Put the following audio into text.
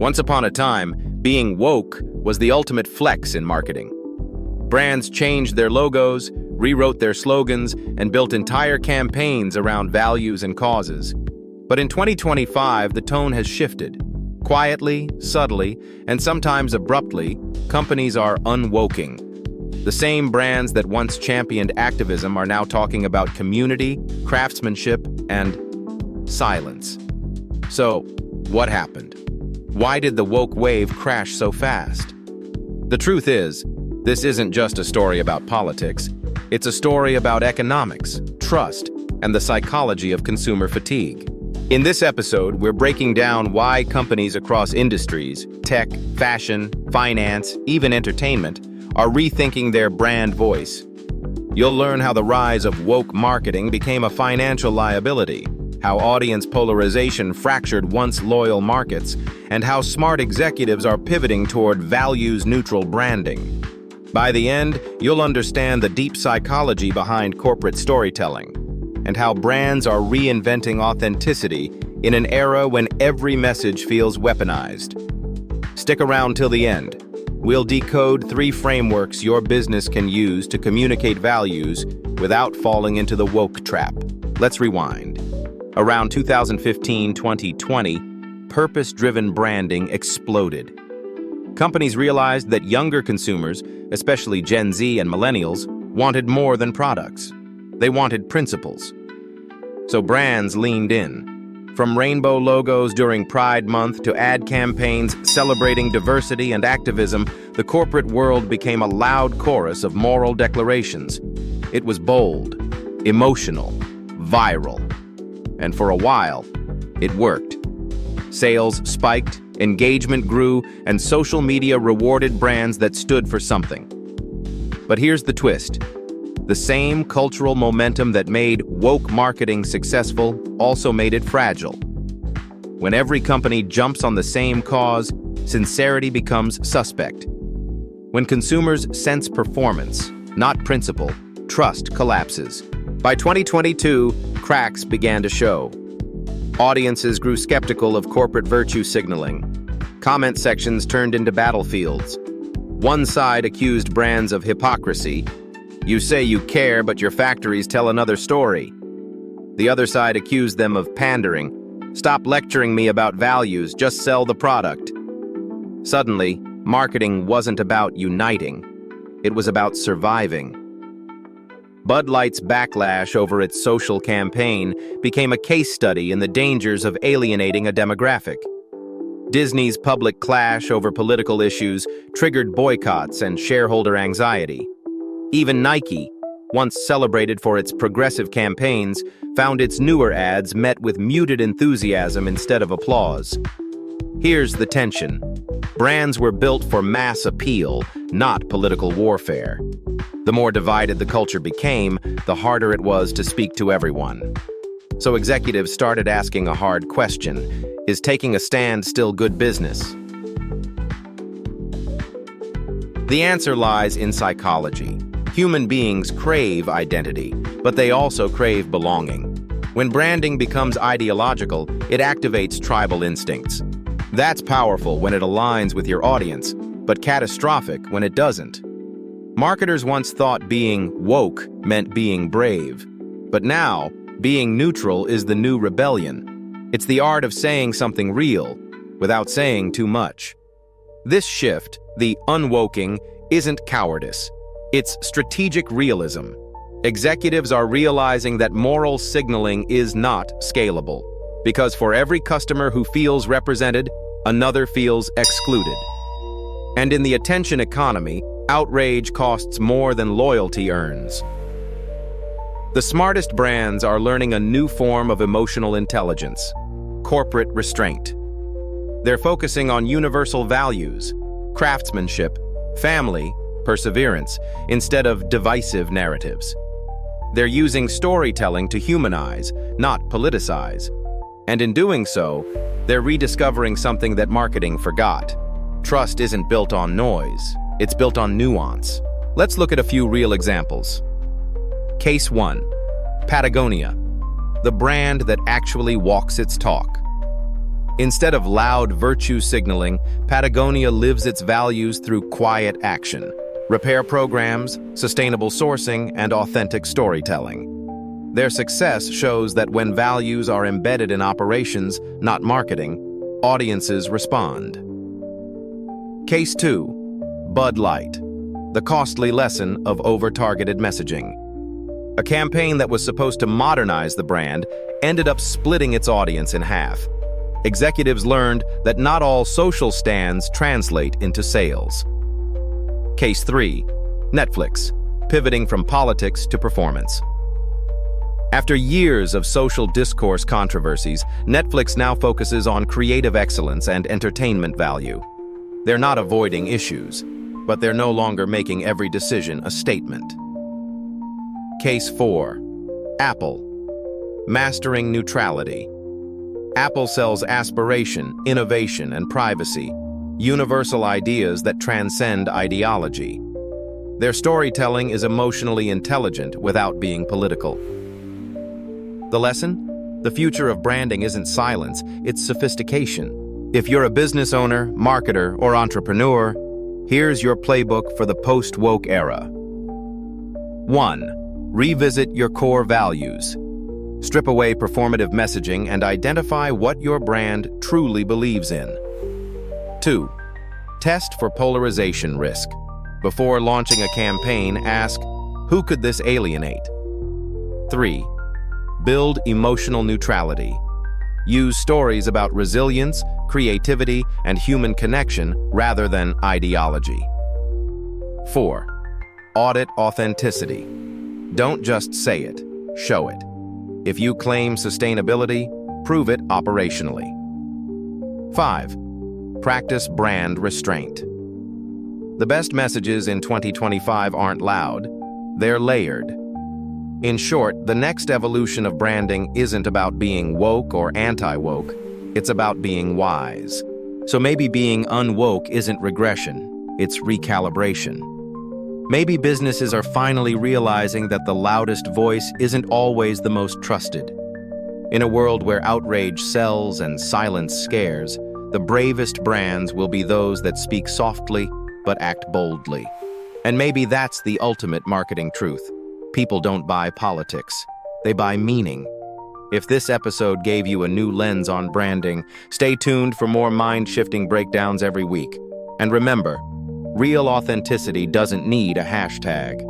Once upon a time, being woke was the ultimate flex in marketing. Brands changed their logos, rewrote their slogans, and built entire campaigns around values and causes. But in 2025, the tone has shifted. Quietly, subtly, and sometimes abruptly, companies are unwoking. The same brands that once championed activism are now talking about community, craftsmanship, and silence. So, what happened? Why did the woke wave crash so fast? The truth is, this isn't just a story about politics. It's a story about economics, trust, and the psychology of consumer fatigue. In this episode, we're breaking down why companies across industries, tech, fashion, finance, even entertainment, are rethinking their brand voice. You'll learn how the rise of woke marketing became a financial liability, how audience polarization fractured once loyal markets, and how smart executives are pivoting toward values-neutral branding. By the end, you'll understand the deep psychology behind corporate storytelling, and how brands are reinventing authenticity in an era when every message feels weaponized. Stick around till the end. We'll decode 3 frameworks your business can use to communicate values without falling into the woke trap. Let's rewind. Around 2015-2020, purpose-driven branding exploded. Companies realized that younger consumers, especially Gen Z and millennials, wanted more than products. They wanted principles. So brands leaned in. From rainbow logos during Pride Month to ad campaigns celebrating diversity and activism, the corporate world became a loud chorus of moral declarations. It was bold, emotional, viral. And for a while, it worked. Sales spiked, engagement grew, and social media rewarded brands that stood for something. But here's the twist. The same cultural momentum that made woke marketing successful also made it fragile. When every company jumps on the same cause, sincerity becomes suspect. When consumers sense performance, not principle, trust collapses. By 2022, cracks began to show. Audiences grew skeptical of corporate virtue signaling. Comment sections turned into battlefields. One side accused brands of hypocrisy. You say you care, but your factories tell another story. The other side accused them of pandering. Stop lecturing me about values, just sell the product. Suddenly, marketing wasn't about uniting. It was about surviving. Bud Light's backlash over its social campaign became a case study in the dangers of alienating a demographic. Disney's public clash over political issues triggered boycotts and shareholder anxiety. Even Nike, once celebrated for its progressive campaigns, found its newer ads met with muted enthusiasm instead of applause. Here's the tension. Brands were built for mass appeal, not political warfare. The more divided the culture became, the harder it was to speak to everyone. So executives started asking a hard question. Is taking a stand still good business? The answer lies in psychology. Human beings crave identity, but they also crave belonging. When branding becomes ideological, it activates tribal instincts. That's powerful when it aligns with your audience, but catastrophic when it doesn't. Marketers once thought being woke meant being brave, but now, being neutral is the new rebellion. It's the art of saying something real without saying too much. This shift, the unwoking, isn't cowardice. It's strategic realism. Executives are realizing that moral signaling is not scalable, because for every customer who feels represented, another feels excluded. And in the attention economy, outrage costs more than loyalty earns. The smartest brands are learning a new form of emotional intelligence, corporate restraint. They're focusing on universal values, craftsmanship, family, perseverance, instead of divisive narratives. They're using storytelling to humanize, not politicize. And in doing so, they're rediscovering something that marketing forgot. Trust isn't built on noise, it's built on nuance. Let's look at a few real examples. Case 1. Patagonia, the brand that actually walks its talk. Instead of loud virtue signaling, Patagonia lives its values through quiet action, repair programs, sustainable sourcing, and authentic storytelling. Their success shows that when values are embedded in operations, not marketing, audiences respond. Case 2. Bud Light. The costly lesson of over-targeted messaging. A campaign that was supposed to modernize the brand ended up splitting its audience in half. Executives learned that not all social stands translate into sales. Case 3. Netflix, pivoting from politics to performance. After years of social discourse controversies, Netflix now focuses on creative excellence and entertainment value. They're not avoiding issues, but they're no longer making every decision a statement. Case 4. Apple, mastering neutrality. Apple sells aspiration, innovation, and privacy, universal ideas that transcend ideology. Their storytelling is emotionally intelligent without being political. The lesson? The future of branding isn't silence, it's sophistication. If you're a business owner, marketer, or entrepreneur, here's your playbook for the post-woke era. 1. Revisit your core values. Strip away performative messaging and identify what your brand truly believes in. 2. Test for polarization risk. Before launching a campaign, ask, who could this alienate? 3. Build emotional neutrality. Use stories about resilience, creativity, and human connection rather than ideology. 4. Audit authenticity. Don't just say it, show it. If you claim sustainability, prove it operationally. 5. Practice brand restraint. The best messages in 2025 aren't loud, they're layered. In short, the next evolution of branding isn't about being woke or anti-woke, it's about being wise. So maybe being unwoke isn't regression, it's recalibration. Maybe businesses are finally realizing that the loudest voice isn't always the most trusted. In a world where outrage sells and silence scares, the bravest brands will be those that speak softly but act boldly. And maybe that's the ultimate marketing truth. People don't buy politics, they buy meaning. If this episode gave you a new lens on branding, stay tuned for more mind-shifting breakdowns every week. And remember, real authenticity doesn't need a hashtag.